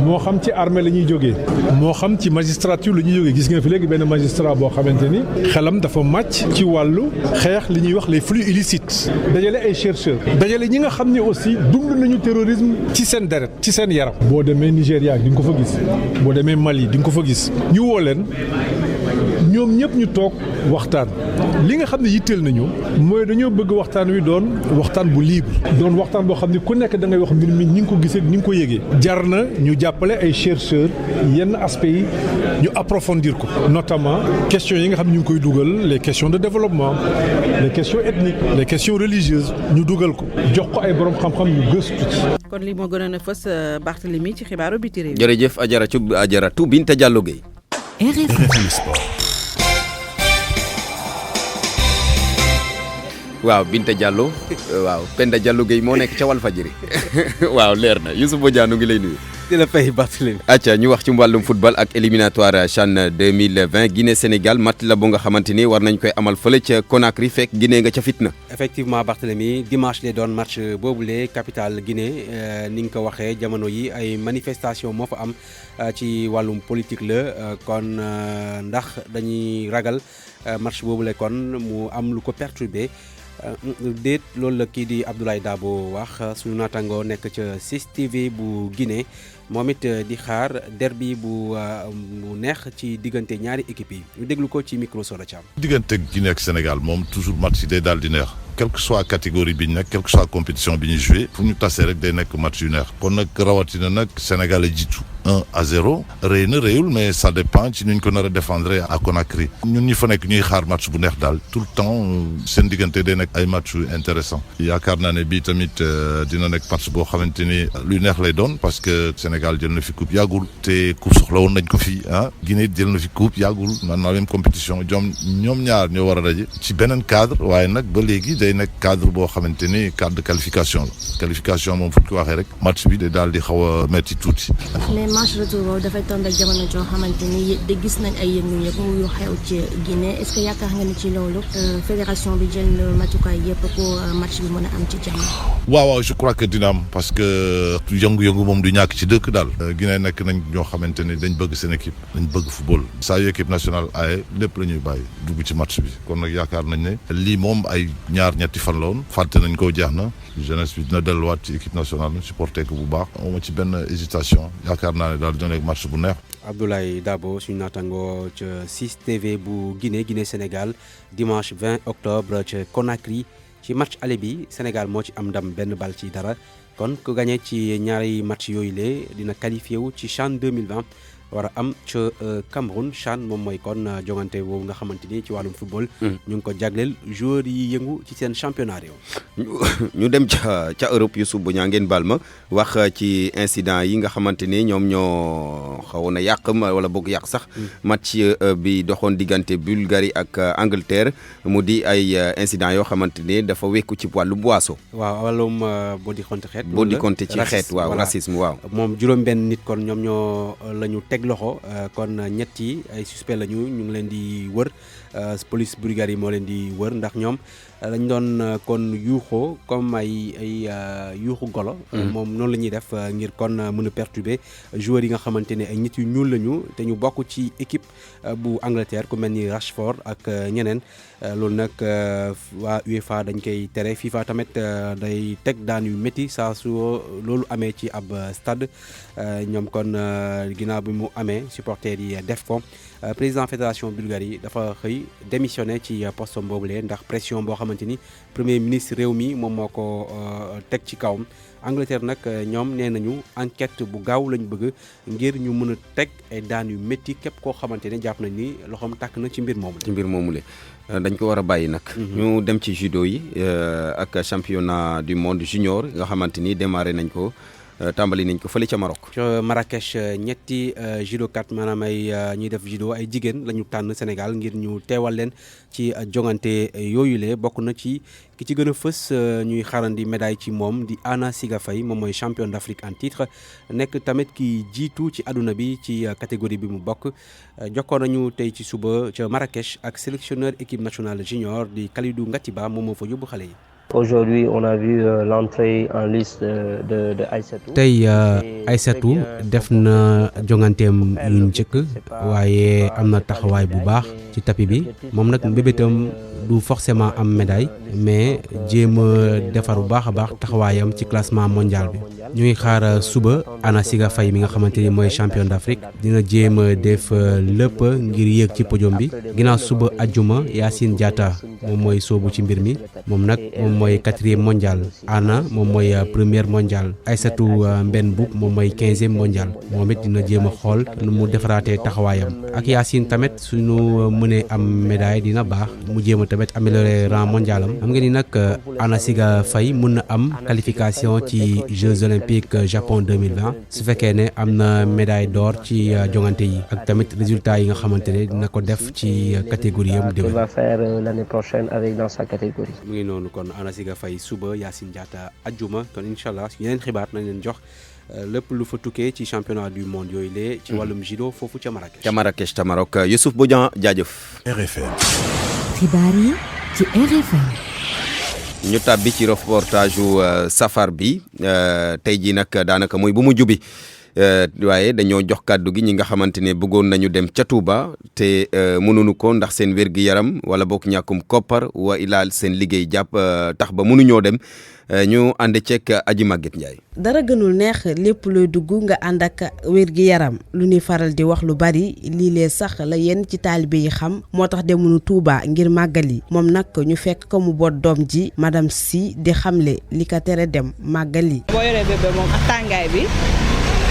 moo xam ci armée la ñuy jógee moo xam ci magistrature la ñuy jógee gis ngeen fi léegi benn magistrat boo xamante ni xelam dafa màcc ci wàllu xeex li ñuy wax les flux illicites dajale ay chercheurs dajale ñi nga xam ne aussi dund nañu terrorisme ci seen deret ci seen yaram. boo demee Nigéria di nga ko fa gis boo demee Mali di nga ko fa gis ñu woo leen ñoom ñëpp ñu toog waxtaan li nga xam ne yitteel nañu mooy dañoo bëgg waxtaan wi doon waxtaan bu libre doon waxtaan boo xam ne ku nekk da ngay wax mbir mi ni nga ko gisee ni nga ko yëgee jar na ñu jàppale ay chercheurs yenn aspects yi ñu approfondir ko notamment questions yi nga xam ne ñu ngi koy dugal les questions de développement les questions ethniques les questions religieuses ñu dugal ko jox ko ay borom xam-xam ñu gëstu ci. kon li moo gënoon a fës Barthélemy ci xibaaru biti réew. jërëjëf Ajaratu Binta Diallo Gueye. RFM Sport. waaw Binta Diallo waaw Penda Diallo Gueye moo nekk ca Walfadjri waaw leer na Youssouf Bodiano ngi lay nuyu. di la fay Barthélemy. acca ñu wax ci wàllum football ak éliminatoire CHAN 2020 Guinée Sénégal match la bu nga xamante ni war nañ koy amal fële ca Conakry fekk Guinée nga ca fitna. effectivement Barthélemy dimanche lay doon match boobule capitale Guinée ni nga ko waxee jamono yi ay manifestation moo fa am ci wàllum politique la kon ndax dañuy ragal match boobule kon mu am lu ko perturbé. déet loolu la kii di Abdoulaye Dabo wax suñu naataangoo nekk ca 6TV bu Guinée moom it di xaar derby bu neex ci diggante ñaari équipe yi ñu déglu ko ci micro Soda Thiam. diggante Guinée ak Sénégal moom toujours match yi day daal di neex quelle que soit catégorie bi ñu nekk quelle que soit compétition bi ñu joué fu ñu tasee rek day nekk match yu neex kon nag rawatina nag Sénégal a jiitu 1-0 rëy na rëyul mais ça dépend ci ñu ko nar a défendre à Conakry ñun ñi fa nekk ñuy xaar match bu neex daal tout le temps seen diggante day nekk ay match yu intéressant yaakaar naa ne bii tamit dina nekk match boo xamante ni luy neex lay doon parce que Sénégal jël na fi coupe yàggul te coupe soxla woon nañ ko fi Guinée jël na fi coupe yàggul man la même compétition ñoom ñaar ñoo war a daje ci beneen cadre waaye nag ba léegi day nekk cadre boo xamante ni cadre de qualification la qualification moom fu ñu ko waxee rek match bi day daal di xaw a metti tuuti. match retour boobu dafay tombé ak jamono joo xamante ni de gis nañ ay yëngu-yëngu yu xew ci Guinée est-ce que yaakaar nga ni ci loolu fédération bi jël matukaay yëpp pour match bi mën a am ci jàmm. waaw je crois que dina am parce que yëngu-yëngu moom du ñàkk ci dëkk daal. Guinée nekk nañ ñoo xamante ni dañ bëgg seen équipe dañ bëgg football saa yu équipe nationale ay lépp la ñuy bàyyi dugg ci match bi kon nag yaakaar nañ ne lii moom ay ñetti fan la woon fàtte nañ ko jeex na jeunesse bi dina delluwaat ci équipe nationale supporté ko bu baax amoo ci benn hésitation yaakaar naa ne daal dina nekk match bu neex. Abdoulaye Dabo suñu naataangoo ca 6TV bu Guinée Sénégal dimanche 20 octobre ca Conakry ci match aller bi Sénégal moo ci am ndam benn bal ci dara kon ku gagné ci ñaari match yooyu lee dina qualifié wu ci CHAN 2020 war a am ca Cameroun CHAN moom mooy kon jongante boobu nga xamante ni ci wàllum football. ñu ngi ko jagleel joueurs yi yëngu ci seen championnat réew. ñu dem ca Europe Youssouf bu ñaa ngeen baal ma wax ci incident yi nga xamante ni ñoom ñoo xawoon a yàq wala boog yàq sax. match bi doxoon diggante Bulgarie ak Angleterre mu di ay incident yoo xamante ni dafa wekku ci wàllu boisson. waaw wàllum boo di compte xeet. boo di compte ci xeet waaw racisme waaw. moom juróom-benn nit kon ñoom ñoo lañu teg loxo kon ñett yi ay suspect lañu ñu ngi leen di wër police Bulgarie yi moo leen di wër ndax ñoom dañ doon kon yuuxoo comme ay yuuxu golo. moom noonu la ñuy def ngir kon mën a perturber joueurs yi nga xamante ne ay nit yu ñuul lañu te ñu bokk ci équipe bu Angleterre ku mel ni Rashford ak ñeneen loolu nag waa UEFA dañ koy tere FIFA tamit day teg daan yu métti saa su loolu amee ci ab stade ñoom kon ginnaaw bi mu amee supporters yi def ko président fédération Bulgarie dafa xëy démissionné ci poste boobule ndax pression boo xamante ni premier ministre réew mi moom moo ko teg ci kawam Angleterre nag ñoom nee nañu enquête bu gaaw lañu bëgg ngir ñu mën a teg ay daan yu métti képp koo xamante ne jàpp nañ ni loxoom tàkk na ci mbir moomu. ci mbir moomu dañ ko war a bàyyi nag. ñu dem ci judo yi ak championnat du monde junior nga xamante ni démarré nañ ko. tàmbali nañ ko fële ca Maroc. ca Marrakech ñetti judokat maanaam ay ñuy def judo ay jigéen la ñu tànn Sénégal ngir ñu teewal leen ci jongante yooyule bokk na ci ki ci gën a fës ñuy xaarandi médaille ci moom di Anna Siga Faye moom mooy championne d'Afrique en titre nekk tamit ki jiitu ci àdduna bi ci catégorie bi mu bokk jokkoon nañu tey ci suba ca Marrakech ak sélectionneur équipe nationale junior di Kalidou Ngatiba moom moo fa yóbbu xale yi. Aujourd'hui, on a vu l'entrée en liste de Aïssatou. tey Aïssatou def na jonganteem yu njëkk waaye am na taxawaay bu baax ci tapis bi moom nag mbébétam du forcément am médaille mais jéem a defar bu baax a baax taxawaayam ci classement mondial bi ñu ngi xaar suba Anna Siga Faye mi nga xamante ni mooy champion d'Afrique dina jéem a def lépp ngir yéeg ci podium bi ginnaaw suba ajjuma Yacine Diatta moom mooy soobu ci mbir mi moom nag moom mooy 4e mondial Anna moom mooy 1er mondial Aïssatou Mbène Mboup moom mooy 15e mondial moom it dina jéem a xool nu mu defaraatee taxawaayam ak Yacine tamit suñu mënee am médaille dina baax mu jéem a tamit améliorer rang mondial am xam nga ni nag Anna Siga Faye mën na am qualification ci Jeux olympiques Japon 2020 su fekkee ne am na médaille d'or ci jongante yi ak tamit résultat yi nga xamante ne dina ko def ci catégorie yam déwén. va faire l'année prochaine avec dans sa catégorie. mu ngi noonu kon Anna Siga Faye suba Yacine Diatta ajjuma kon incha allah yeneen xibaar nañ leen jox lépp lu fa tukkee ci championnat du monde yooyu lee ci wàllum judo foofu ca Marrakech. ca Marrakech ta Maroc Youssouf Bodian jaajëf. RFM. xibaar yi ci RFM. ñu tàbbi ci reportage safar bi tey jii nag daanaka mooy bu mujj bi waaye dañoo jox kàddu gi ñi nga xamante ne bëggoon nañu dem ca Touba te mënuñu ko ndax seen wér-gi-yaram wala bokk ñàkkum koppar wa ilaal seen liggéey jàpp tax ba mënuñoo dem ñu ànd ceeg Aji Maguette Ndiaye. dara gënul neex lépp looy dugg nga ànd ak wér-gi-yaram lu ñuy faral di wax lu bari lii lee sax la yenn ci taalibe yi xam moo tax demuñu Touba ngir màggali moom nag ñu fekk ko mu boot doom ji madame Sy di xamle li ko tere dem màggali. boo yoree bébé moom ak tàngaay bi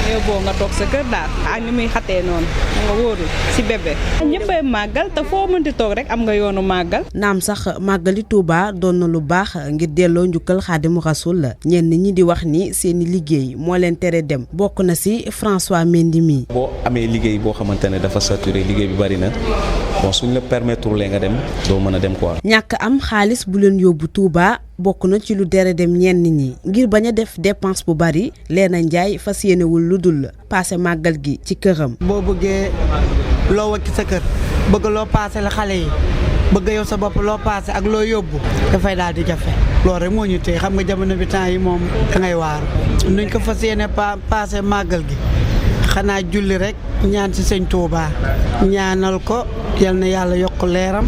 yóbboo nga toog sa kër daal ak ni muy xatee noonu nga wóorul si bébé ñëppay màggal te foo mënti toog rek am nga yoonu màggal. naam sax màggali Touba doon na lu baax ngir delloo njukkal Xaadimu Rasuul la ñenn ñi di wax ni seeni liggéey moo leen tere dem bokk na si François Mendy mi. boo amee liggéey boo xamante ne dafa saturé liggéey bi bari na bon suñ la permettre lee nga dem doo mën a dem quoi. ñàkk am xaalis bu leen yóbbu Touba bokk na ci lu dere dem ñenn ñi ngir bañ a def dépense bu bari Leena Njaay fas yéenewul lu dul paase màggal gi ci këram. boo bëggee loo wàcc sa kër bëgg loo paase la xale yi bëgg yow sa bopp loo paase ak loo yóbbu dafay daal di jafe loolu rek moo ñu téye xam nga jamono bi temps yi moom da ngay waaru nuñ ko fas yéene paase màggal gi xanaa julli rek ñaan ci sëñ Touba ñaanal ko yal na yàlla yokk leeram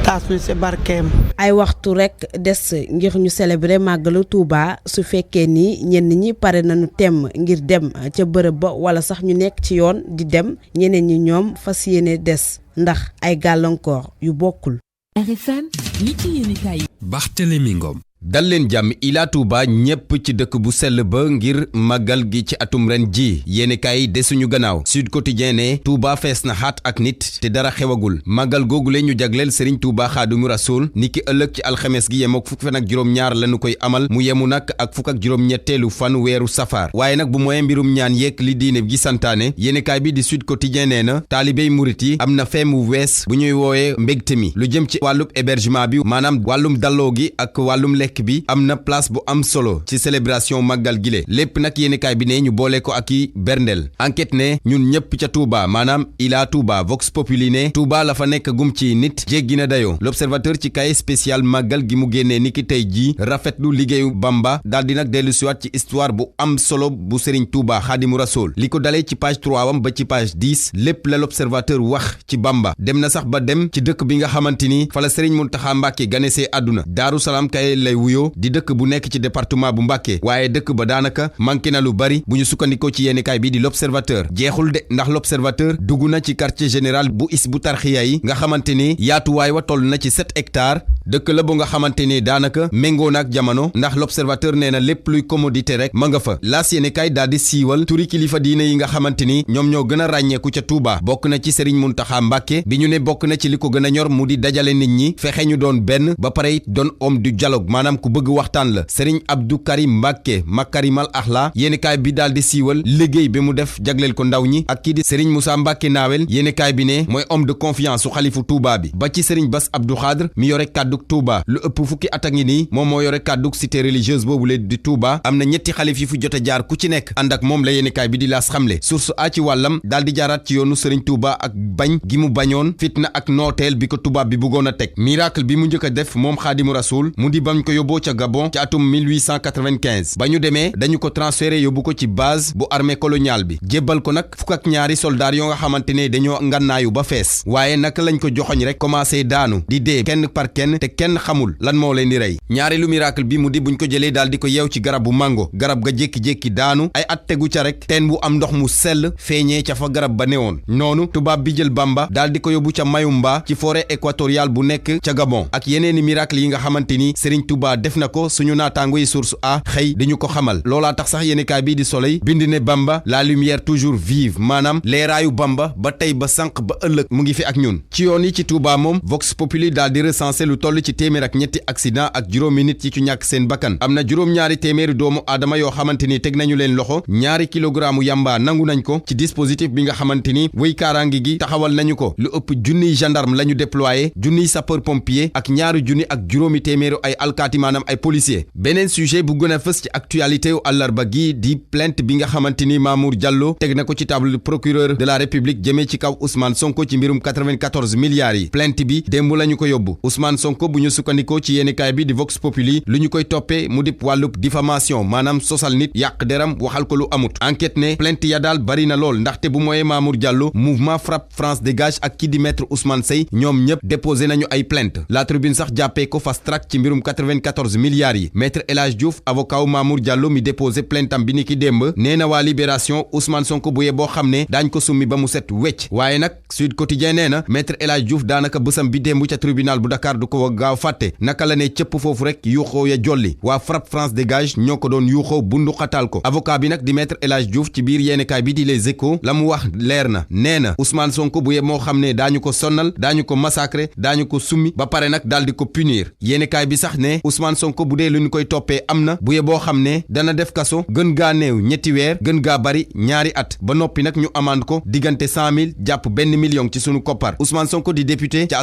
taas ñu ci barkeem. ay waxtu rek des ngir ñu célébrer màggalu Touba su fekkee ni ñenn ñi pare nañu temm ngir dem ca bërëb ba wala sax ñu nekk ci yoon di dem ñeneen ñi ñoom fas yéene des ndax ay gàllankoor yu bokkul. RFM li ci yéenekaay yi. Barthélémy Ngom. dal leen jàmm Ila Touba ñépp ci dëkk bu sell ba ngir màggal gi ci atum ren ji yéenekaay desuñu gannaaw Sud Quotidien ne Touba fees na xaat ak nit te dara xewagul màggal googule ñu jagleel Serigne Touba Xaadimu Rasuul niki ëllëg ci alxames gi yemook fukki fan ak juróom-ñaar lañu koy amal mu yemu nag ak fukk ak juróom-ñetteelu fan weeru safar waaye nag bu mooy mbirum ñaan yeeg li diine gi santaane yéenekaay bi di Sud Quotidien nee na taalibey murit yi am na feem wu wees bu ñuy woowee mbégte mi lu jëm ci wàllum hébergement bi maanaam wàllum dalloo gi ak wàllum lekk bi am na place bu am solo ci célébration màggal gile lépp nag yéenekaay bi ne ñu boole ko ak i berndel enquête ne ñun ñëpp ca Touba maanaam Ila Touba Vox Populi ne Touba la fa nekk gum ci nit jéggi na dayoo l'observateur ci cahier spécial màggal gi mu génnee niki tey jii rafetlu liggéeyu Bamba daal di nag dellu siwaat ci histoire bu am solo bu Serigne Touba Xaadimu Rasuul li ko dalee ci page 3 wam ba ci page 10 lépp la l'observateur wax ci Bamba dem na sax ba dem ci dëkk bi nga xamante ni fa la Serigne Mountakha Mbacké ganesee àdduna Daaru Salaam kay lay wuyoo di dëkk bu nekk ci département bu Mbacké waaye dëkk ba daanaka manqué na lu bari bu ñu sukkandikoo ci yéenekaay bi di l'observateur jeexul de ndax l'observateur dugg na ci quartier général bu Hizbut Tarqiyyah yi nga xamante ni yaatuwaay wa toll na ci 7 hectares dëkk la bu nga xamante ni daanaka méngoo na ak jamono ndax l'observateur nee na lépp luy commodité rek ma nga fa laas yéenekaay daal di siiwal turi kilifa diine yi nga xamante ni ñoom ñoo gën a ràññeeku ca Touba bokk na ci Serigne Mountakha Mbacké bi ñu ne bokk na ci li ko gën a ñor mu di dajale nit ñi fexe ñu doon benn ba pare it doon homme du dialogue maanaam ku bëgg waxtaan la Serigne Abdou Karim Mbacké Makarimal Akhla yéenekaay bi daal di siiwal liggéey bi mu def jagleel ko ndaw ñi ak kii di Serigne Moussa Mbacké Nawel yéenekaay bi ne mooy homme de confiance su xalifu Touba bi ba ci Serigne Bass Abdou Khadre mi yore kàddu kàdduk Touba lu ëpp fukki at a ngi nii moom moo yore kàdduk cité religieuse boobu lee di Touba am na ñetti xalif yi fu jot a jaar ku ci nekk ànd ak moom la yéenekaay bi di laas xamle source a ci wàllam daal di jaaraat ci yoonu Serigne Touba ak bañ gi mu bañoon fitna ak nooteel bi ko tubaab bi bëggoon a teg miracle bi mu njëkk a def moom Xaadimu Rasuul mu di bañ ko yóbboo ca Gabon ci atum 1895 ba ñu demee dañu ko transféré yóbbu ko ci base bu armée coloniale bi jébbal ko nag fukk ak ñaari soldaar yoo nga xamante ne dañoo ngannaayu ba fees waaye naka lañ ko joxoñ rek commencé daanu di dee kenn par kenn te kenn xamul lan moo leen di rey ñaareelu miracle bi mu di buñ ko jëlee daal di ko yeew ci garab bu mango garab ga jékki-jékki daanu ay at tegu ca rek teen bu am ndox mu sell feeñee ca fa garab ba newoon noonu tubaab bi jël Bamba daal di ko yóbbu ca Mayumba ci forêt équatoriale bu nekk ca Gabon ak yeneeni miracle yi nga xamante ni Serigne Touba def na ko suñu naataango yi source a xëy dañu ko xamal loolaa tax sax yéenekaay bii di Soleil bind ne Bamba la lumière toujours vive maanaam leeraayu Bamba ba tey ba sànq ba ëllëg mu ngi fi ak ñun ci yoon yi ci Touba moom Vox Populi daal di recensé lu toll ci téeméer ak ñetti accident ak juróomi nit yi ci ñàkk seen bakkan am na juróom-ñaari téeméeri doomu aadama yoo xamante ni teg nañu leen loxo ñaari kilogramme yamba nangu nañ ko ci dispositif bi nga xamante ni wéy kaaraange gi taxawal nañu ko lu ëpp junniy gendarme la ñu déployé junniy sapeur pompier ak ñaari junni ak juróomi téeméeru ay alkaati maanaam ay policier beneen sujet bu gën a fës ci actualité yu àllarba gi di plainte bi nga xamante ni Mamour Diallo teg na ko ci table procureur de la république jëmee ci kaw Ousmane Sonko ci mbirum 94 milliards yi plainte bi démb la ñu ko yóbbu Ousmane Sonko bu ñu sukkandikoo ci yéenekaay bi di Vox Populi lu ñu koy toppee mu dip wàllub diffamation maanaam sosal nit yàq deram waxal ko lu amut enquête ne plainte ya daal bari na lool ndaxte bu mooyee Mamour Diallo mouvement Frapp France Dégage ak ki di maître Ousmane Seye ñoom ñëpp déposé nañu ay plainte la tribune sax jàppee ko fast track ci mbirum 94 milliards yi maître El Hadj Diouf avocat wu Mamour Diallo mi déposé plainte am bi ni ki démb nee na waa Libération Ousmane Sonko bu yeboo xam ne daañ ko summi ba mu set wecc waaye nag Sud Quotidien nee na maître El Hadj Diouf daanaka bësam bi démb ca tribunal bu Dakar du ko gaaw fàtte naka la ne cëpp foofu rek yuuxoo ya jolli waa Frapp France Dégage ñoo ko doon yuuxoo bundu xataal ko avocat bi nag di maître El Hadj Diouf ci biir yéenekaay bi di Les Échos la mu wax leer na nee na Ousmane Sonko bu yeboo xam ne daañu ko sonnal daañu ko massacrer daañu ko summi ba pare nag daal di ko punir yéenekaay bi sax ne Ousmane Sonko bu dee lu ñu koy toppee am na bu yeboo xam ne dana def kaso gën gaa néew ñetti weer gën gaa bari ñaari at ba noppi nag ñu amande ko diggante 100 000 jàpp 1 million ci sunu koppar Ousmane Sonko di député ca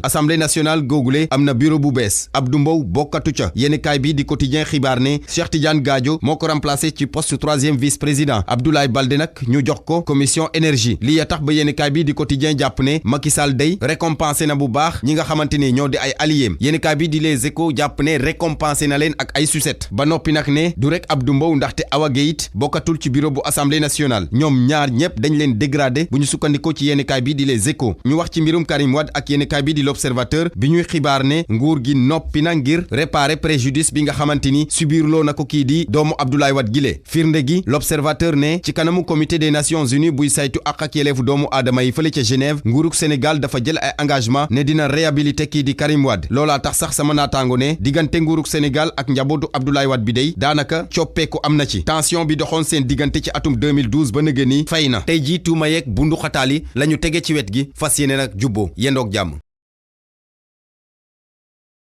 assemblée nationale googule am na bureau bu bees Abdou Mbow bokkatu ca yéenekaay bi di quotidien xibaar ne Cheikh Tidiane Gadio moo ko remplacé ci poste 3e vice-président Abdoulaye Baldé nag ñu jox ko commission énergie lii ya tax ba yéenekaay bi di quotidien jàpp ne Macky Sall day récompensé na bu baax ñi nga xamante ni ñoo di ay alliés yéenekaay bi di Les Échos jàpp ne récompensé na leen ak ay sucette ba noppi nag ne du rek Abdou Mbow ndaxte Awa Gueye it bokkatul ci bureau bu assemblée nationale ñoom ñaar ñëpp dañ leen dégradé bu ñu sukkandikoo ci yéenekaay bi di Les Échos ñu wax ci mbirum Karim Wade ak yéenekaay bi di l'Observateur bi ñuy xibaar ne nguur gi noppi na ngir réparer préjudice bi nga xamante ni subirloo na ko kii di doomu Abdoulaye Wade gile firnde gi l'Observateur ne ci kanamu comité des nations unies buy saytu ak yelleefu doomu aadama yi fële ca Genève nguurug Sénégal dafa jël ay engagement ne dina réhabiliter kii di Karim Wade loolaa tax sax sama naataango ne diggante nguurug Sénégal ak njabootu Abdoulaye Wade bi dey daanaka coppeeku am na ci tension bi doxoon seen diggante ci atum 2012 ba nëgë ni fay na tey jii tuuma yeeg bundu xataali la ñu tege ci wet gi fas yéene nag jubboo yendoog jàmm